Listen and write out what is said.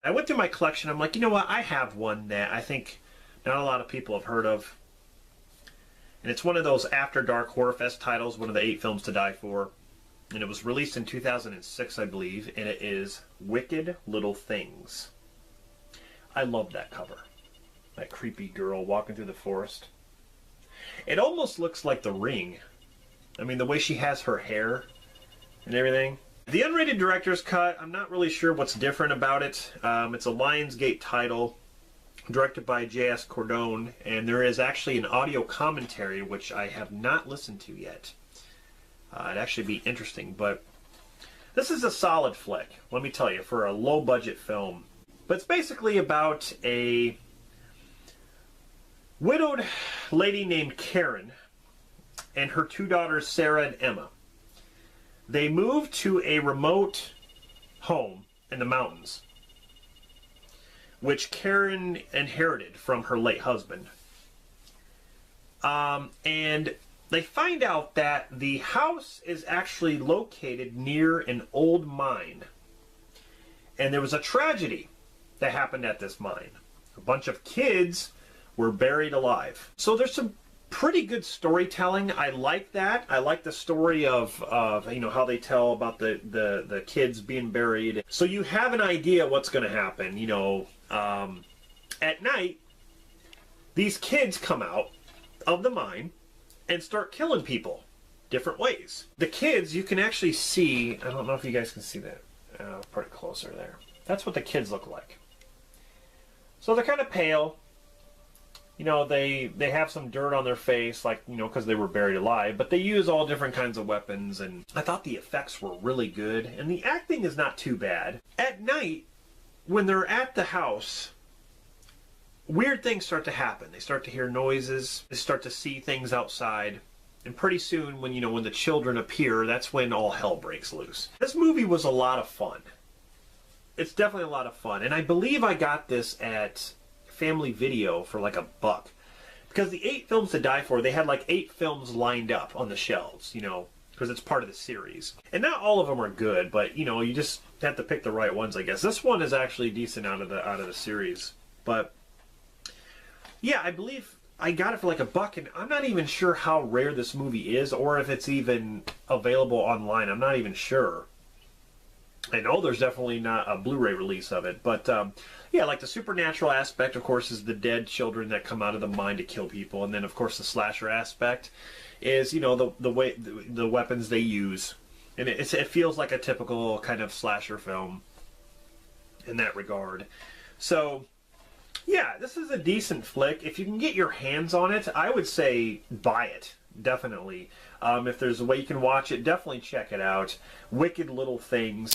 I went through my collection. I'm like, you know what? I have one that I think not a lot of people have heard of. And it's one of those After Dark Horror Fest titles, one of the 8 films to die for. And it was released in 2006, I believe. And it is Wicked Little Things. I love that cover. That creepy girl walking through the forest. It almost looks like The Ring. I mean, the way she has her hair and everything. The unrated director's cut, I'm not really sure what's different about it. It's a Lionsgate title, directed by J.S. Cordone, and there is actually an audio commentary, which I have not listened to yet. It'd actually be interesting, but this is a solid flick, let me tell you, for a low-budget film. But it's basically about a widowed lady named Karen and her 2 daughters, Sarah and Emma. They moved to a remote home in the mountains, which Karen inherited from her late husband. And they find out that the house is actually located near an old mine. And there was a tragedy that happened at this mine. A bunch of kids were buried alive. So there's some pretty good storytelling. I like that. I like the story of you know, how they tell about the kids being buried. So you have an idea what's going to happen. You know, at night, these kids come out of the mine and start killing people different ways. The kids, you can actually see, I don't know if you guys can see that. Put it closer there. That's what the kids look like. So they're kind of pale. You know, they have some dirt on their face, like, you know, because they were buried alive, but they use all different kinds of weapons, and I thought the effects were really good, and the acting is not too bad. At night, when they're at the house, weird things start to happen. They start to hear noises, they start to see things outside, and pretty soon, when the children appear, that's when all hell breaks loose. This movie was a lot of fun. It's definitely a lot of fun, and I believe I got this at Family Video for like $1, because the 8 films to die for, they had like 8 films lined up on the shelves, you know, because it's part of the series, and not all of them are good, but you know, you just have to pick the right ones, I guess. This one is actually decent out of the series, but yeah, I believe I got it for like $1, and I'm not even sure how rare this movie is, or if it's even available online. I'm not even sure. I know there's definitely not a Blu-ray release of it, but yeah, like the supernatural aspect, of course, is the dead children that come out of the mine to kill people, and then of course the slasher aspect is, you know, the weapons they use, and it feels like a typical kind of slasher film in that regard. So yeah, this is a decent flick. If you can get your hands on it, I would say buy it. Definitely. If there's a way you can watch it, definitely check it out. Wicked Little Things.